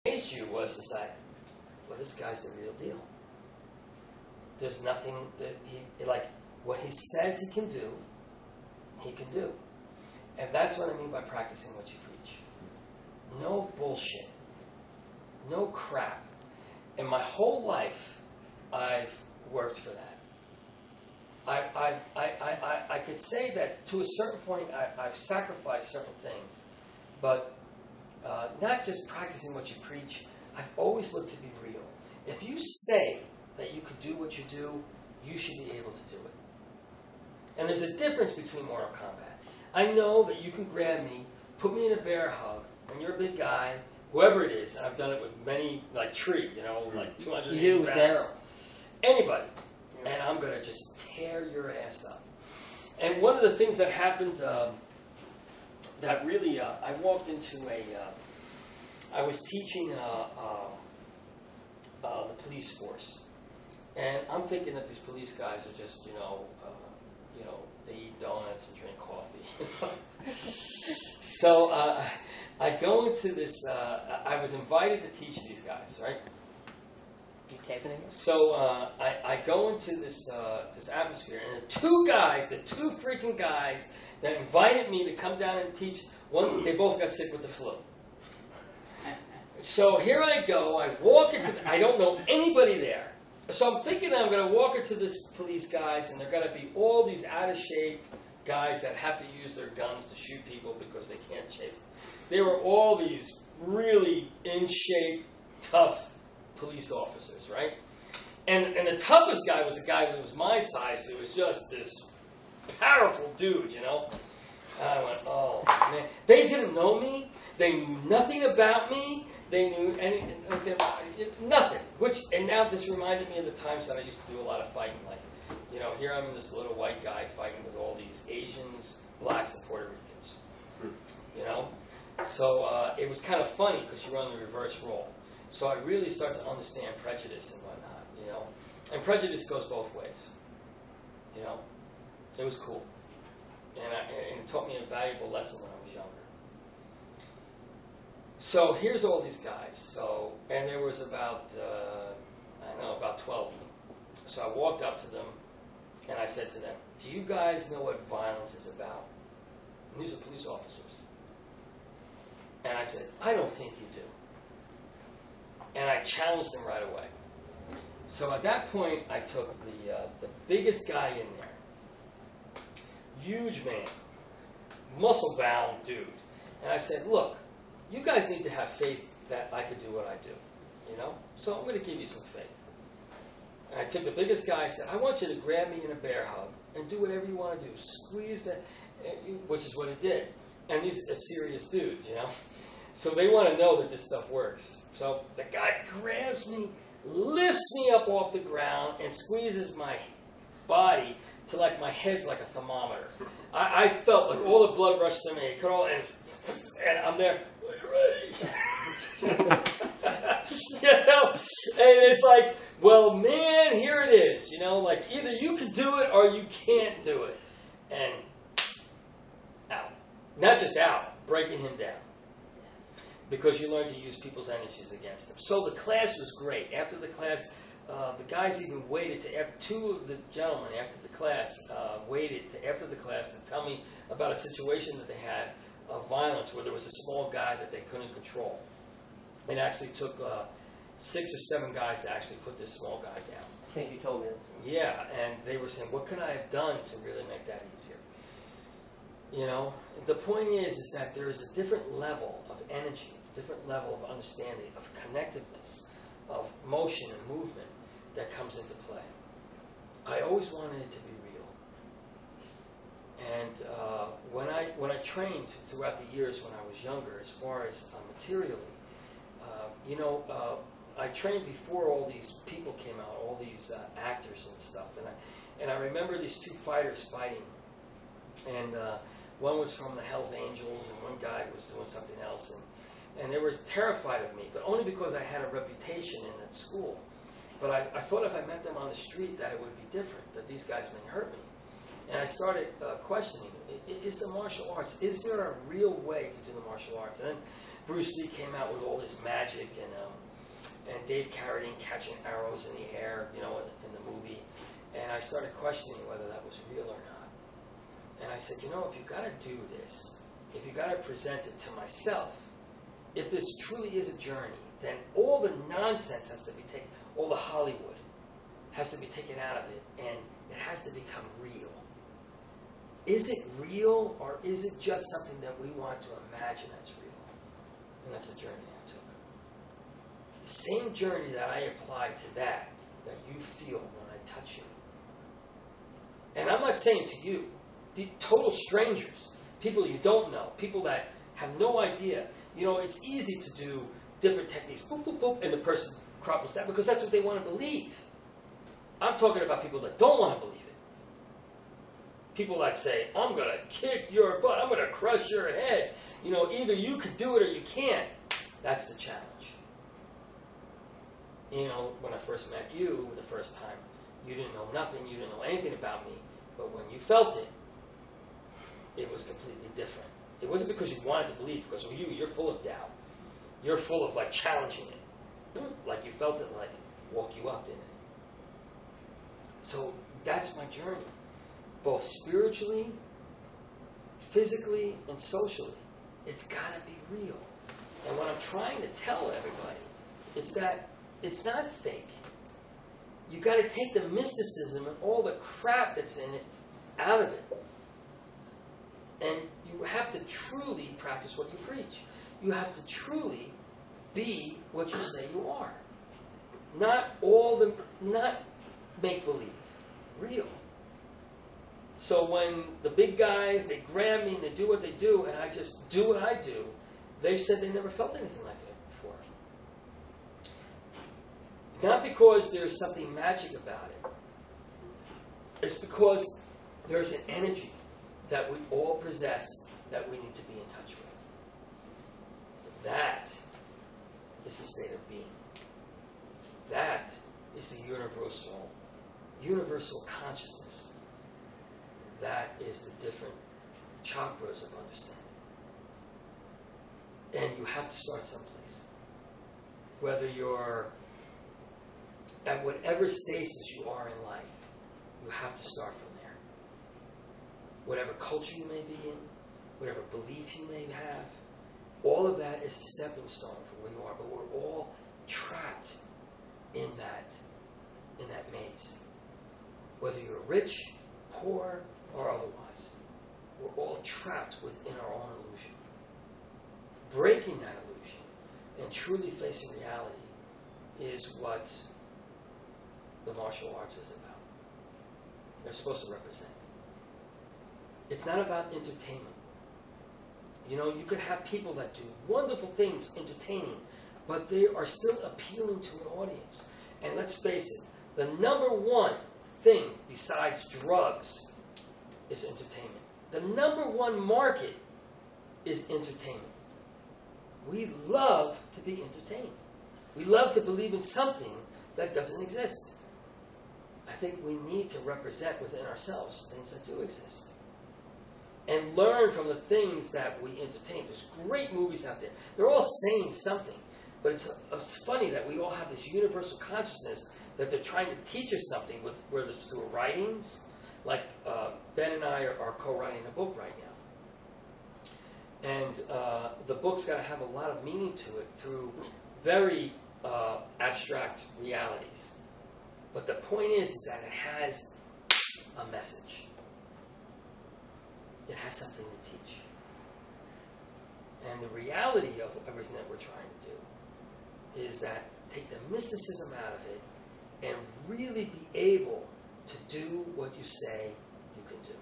amazed you was that, well, this guy's the real deal. There's nothing that he, like, what he says he can do. And that's what I mean by practicing what you preach. No bullshit. No crap. In my whole life, I've worked for that. I could say that to a certain point, I've sacrificed certain things, but not just practicing what you preach. I've always looked to be real. If you say that you could do what you do, you should be able to do it. And there's a difference between Mortal Kombat. I know that you can grab me, put me in a bear hug, and you're a big guy, whoever it is, and I've done it with many, like Tree, you know, like 280 pounds. Anybody. And I'm going to just tear your ass up. And one of the things that happened that really, I walked into I was teaching the police force. And I'm thinking that these police guys are just, they eat donuts and drink coffee. So I go into this, I was invited to teach these guys, right? You taping it? So I go into this this atmosphere, and the two freaking guys that invited me to come down and teach, they both got sick with the flu. So here I go, I walk into, I don't know anybody there. So I'm thinking I'm going to walk into this police guys, and they're going to be all these out-of-shape guys that have to use their guns to shoot people because they can't chase them. They were all these really in-shape, tough police officers, right? And the toughest guy was a guy who was my size, who was just this powerful dude, you know? And I went, oh, man. They didn't know me. They knew nothing about me. They knew nothing. And now this reminded me of the times that I used to do a lot of fighting. Like, you know, here I'm this little white guy fighting with all these Asians, blacks, and Puerto Ricans. You know? So it was kind of funny because you run the reverse role. So I really start to understand prejudice and whatnot, you know? And prejudice goes both ways, you know? It was cool. And it taught me a valuable lesson when I was younger. So here's all these guys. And there was about 12 of them. So I walked up to them, and I said to them, do you guys know what violence is about? And these are police officers. And I said, I don't think you do. And I challenged them right away. So at that point, I took the biggest guy in there. Huge man. Muscle-bound dude. And I said, look, you guys need to have faith that I could do what I do. You know? So I'm going to give you some faith. And I took the biggest guy and said, I want you to grab me in a bear hug and do whatever you want to do. Squeeze the, which is what he did. And these are serious dudes, you know? So they want to know that this stuff works. So the guy grabs me, lifts me up off the ground, and squeezes my body to like my head's like a thermometer. I felt like all the blood rushed to me. And I'm there. You know? And it's like, well, man, here it is. You know, like either you can do it or you can't do it. And out. Not just out, breaking him down. Because you learn to use people's energies against them. So the class was great. After the class, the guys even waited to, two of the gentlemen after the class waited to after the class to tell me about a situation that they had of violence where there was a small guy that they couldn't control. It actually took 6 or 7 guys to actually put this small guy down. I think you told me this. Yeah, and they were saying, what could I have done to really make that easier? You know, the point is that there is a different level of energy, a different level of understanding, of connectiveness, of motion and movement that comes into play. I always wanted it to be real. And when I trained throughout the years when I was younger, as far as materially, I trained before all these people came out, all these actors and stuff. And I remember these 2 fighters fighting. And one was from the Hells Angels, and one guy was doing something else. And they were terrified of me, but only because I had a reputation in that school. But I thought if I met them on the street that it would be different, that these guys may hurt me. And I started questioning, is the martial arts, is there a real way to do the martial arts? And then Bruce Lee came out with all this magic, and Dave Carradine catching arrows in the air, you know, in the movie. And I started questioning whether that was real or not. And I said, you know, if you've got to do this, if you've got to present it to myself, if this truly is a journey, then all the nonsense has to be taken, all the Hollywood has to be taken out of it, and it has to become real. Is it real, or is it just something that we want to imagine that's real? And that's the journey I took. The same journey that I applied to that you feel when I touch you. And I'm not saying to you, the total strangers, people you don't know, people that have no idea. You know, it's easy to do different techniques, boop, boop, boop, and the person crumples down because that's what they want to believe. I'm talking about people that don't want to believe it. People that say, I'm going to kick your butt, I'm going to crush your head. You know, either you can do it or you can't. That's the challenge. You know, when I first met you the first time, you didn't know nothing, you didn't know anything about me, but when you felt it, it was completely different. It wasn't because you wanted to believe, because you're full of doubt. You're full of, like, challenging it. Like you felt it, like, woke you up, didn't it? So that's my journey, both spiritually, physically, and socially. It's got to be real. And what I'm trying to tell everybody is that it's not fake. You got to take the mysticism and all the crap that's in it out of it. And you have to truly practice what you preach. You have to truly be what you say you are. Not make-believe. Real. So when the big guys, they grab me and they do what they do, and I just do what I do, they said they never felt anything like that before. Not because there's something magic about it. It's because there's an energy that we all possess that we need to be in touch with. That is the state of being. That is the universal consciousness. That is the different chakras of understanding. And you have to start someplace. Whether you're at whatever stasis you are in life, you have to start from there. Whatever culture you may be in, whatever belief you may have, all of that is a stepping stone for where you are. But we're all trapped in that maze. Whether you're rich, poor, or otherwise, we're all trapped within our own illusion. Breaking that illusion and truly facing reality is what the martial arts is about. They're supposed to represent. It's not about entertainment. You know, you could have people that do wonderful things entertaining, but they are still appealing to an audience. And let's face it, the number one thing besides drugs is entertainment. The number one market is entertainment. We love to be entertained. We love to believe in something that doesn't exist. I think we need to represent within ourselves things that do exist. And learn from the things that we entertain. There's great movies out there. They're all saying something. But it's funny that we all have this universal consciousness that they're trying to teach us something, whether it's through writings. Like Ben and I are co-writing a book right now. And the book's got to have a lot of meaning to it through very abstract realities. But the point is that it has a message. It has something to teach. And the reality of everything that we're trying to do is that take the mysticism out of it and really be able to do what you say you can do.